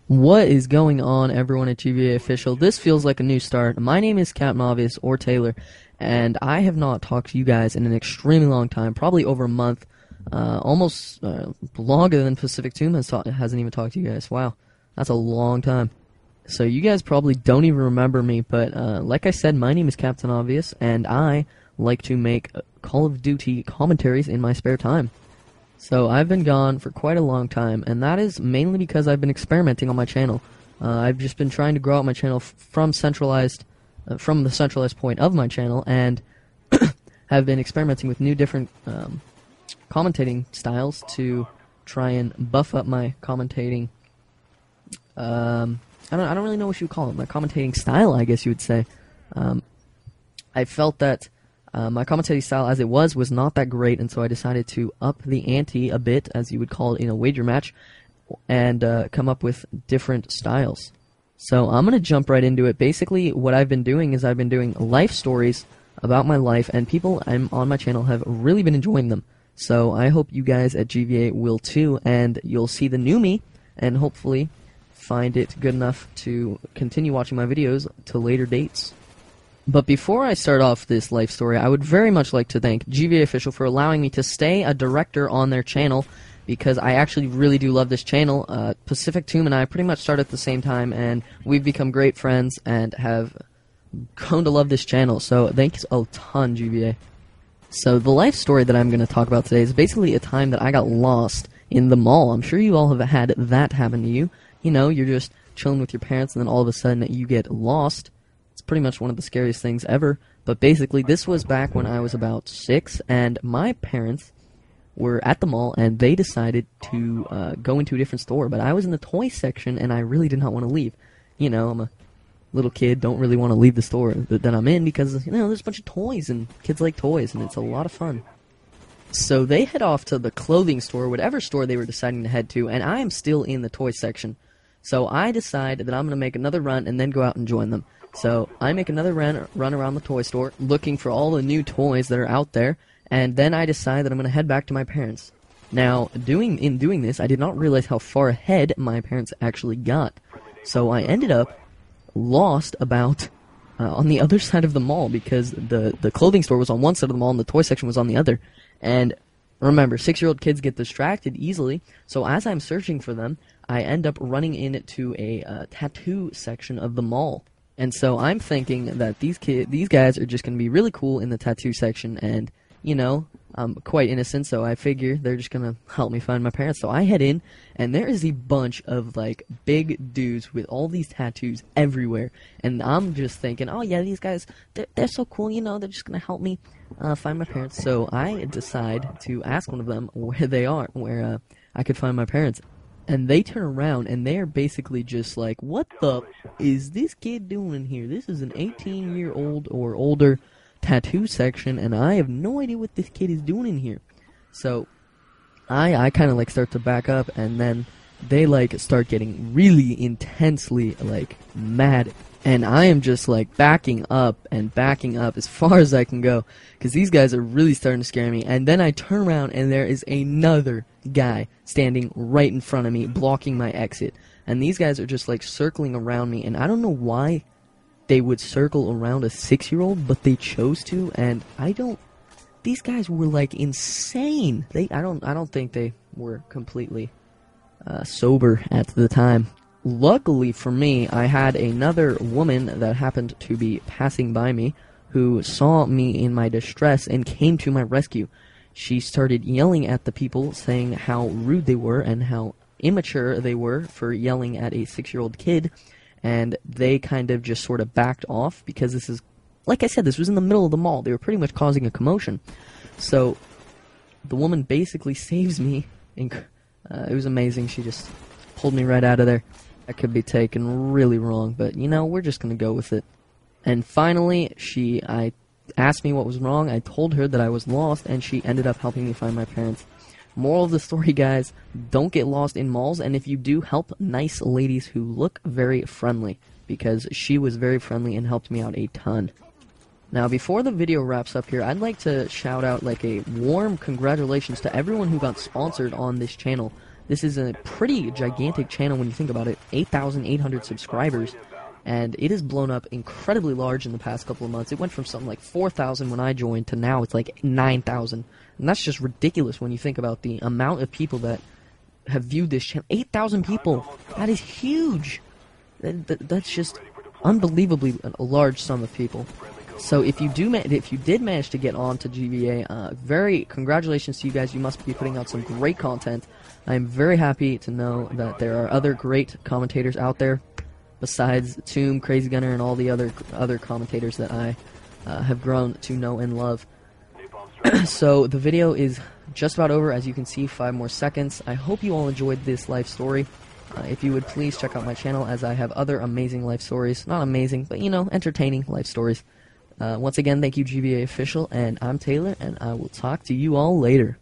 What is going on, everyone at GVA Official? This feels like a new start. My name is Captain Obvious, or Taylor, and I have not talked to you guys in an extremely long time, probably over a month, almost longer than Pacific Tomb hasn't even talked to you guys. Wow, that's a long time. So you guys probably don't even remember me, but like I said, my name is Captain Obvious, and I like to make Call of Duty commentaries in my spare time. So I've been gone for quite a long time, and that is mainly because I've been experimenting on my channel. I've just been trying to grow out my channel from the centralized point of my channel, and have been experimenting with new different commentating styles to try and buff up my commentating. I don't really know what you would call it. My commentating style, I guess you would say. I felt that my commentating style as it was not that great, and so I decided to up the ante a bit, as you would call it in a wager match, and come up with different styles. So I'm going to jump right into it. Basically, what I've been doing is I've been doing life stories about my life, and people on my channel have really been enjoying them. So I hope you guys at GVA will too, and you'll see the new me, and hopefully find it good enough to continue watching my videos to later dates. But before I start off this life story, I would very much like to thank GVA Official for allowing me to stay a director on their channel, because I actually really do love this channel. Pacific Tomb and I pretty much started at the same time, and we've become great friends and have grown to love this channel, so thanks a ton, GVA. So the life story that I'm going to talk about today is basically a time that I got lost in the mall. I'm sure you all have had that happen to you. You know, you're just chilling with your parents, and then all of a sudden you get lost. It's pretty much one of the scariest things ever. But basically, this was back when I was about 6, and my parents were at the mall, and they decided to go into a different store. But I was in the toy section, and I really did not want to leave. You know, I'm a little kid, don't really want to leave the store that I'm in, because, you know, there's a bunch of toys, and kids like toys, and it's a lot of fun. So they head off to the clothing store, whatever store they were deciding to head to, and I am still in the toy section. So I decide that I'm going to make another run and then go out and join them. So I make another run around the toy store, looking for all the new toys that are out there, and then I decide that I'm going to head back to my parents. Now, in doing this, I did not realize how far ahead my parents actually got. So I ended up lost about on the other side of the mall, because the clothing store was on one side of the mall and the toy section was on the other. And remember, 6-year-old kids get distracted easily, so as I'm searching for them, I end up running into a tattoo section of the mall. And so I'm thinking that these guys are just going to be really cool in the tattoo section, and, you know, I'm quite innocent, so I figure they're just going to help me find my parents. So I head in, and there is a bunch of, like, big dudes with all these tattoos everywhere. And I'm just thinking, oh yeah, these guys, they're so cool, you know, they're just going to help me find my parents. So I decide to ask one of them where they are, where I could find my parents. And they turn around, and they're basically just like, what the is this kid doing in here? This is an 18-year-old or older tattoo section, and I have no idea what this kid is doing in here. So I kind of like start to back up, and then they like start getting really intensely like mad, and I am just like backing up as far as I can go, because these guys are really starting to scare me. And then I turn around, and there is another guy standing right in front of me, blocking my exit. And these guys are just like circling around me, and I don't know why they would circle around a 6-year-old, but they chose to. And these guys were like insane. I don't think they were completely sober at the time. Luckily for me, I had another woman that happened to be passing by me, who saw me in my distress and came to my rescue. She started yelling at the people, saying how rude they were and how immature they were for yelling at a 6-year-old kid, and they kind of just sort of backed off, because this is, like I said, this was in the middle of the mall. They were pretty much causing a commotion. So the woman basically saves me. It was amazing. She just pulled me right out of there. That could be taken really wrong, but, you know, we're just going to go with it. And finally, I asked me what was wrong. I told her that I was lost, and she ended up helping me find my parents. Moral of the story, guys, don't get lost in malls, and if you do, help nice ladies who look very friendly, because she was very friendly and helped me out a ton. Now, before the video wraps up here, I'd like to shout out like a warm congratulations to everyone who got sponsored on this channel. This is a pretty gigantic channel when you think about it. 8,800 subscribers, and it has blown up incredibly large in the past couple of months. It went from something like 4,000 when I joined to now it's like 9,000, and that's just ridiculous when you think about the amount of people that have viewed this channel. 8,000 people. That is huge. That's just unbelievably a large sum of people. So if you did manage to get on to GVA, very congratulations to you guys. You must be putting out some great content. I am very happy to know that there are other great commentators out there besides Tomb, Crazy Gunner, and all the other commentators that I have grown to know and love. So the video is just about over. As you can see, 5 more seconds. I hope you all enjoyed this life story. If you would please check out my channel, as I have other amazing life stories. Not amazing, but you know, entertaining life stories. Once again, thank you, GVA Official, and I'm Taylor, and I will talk to you all later.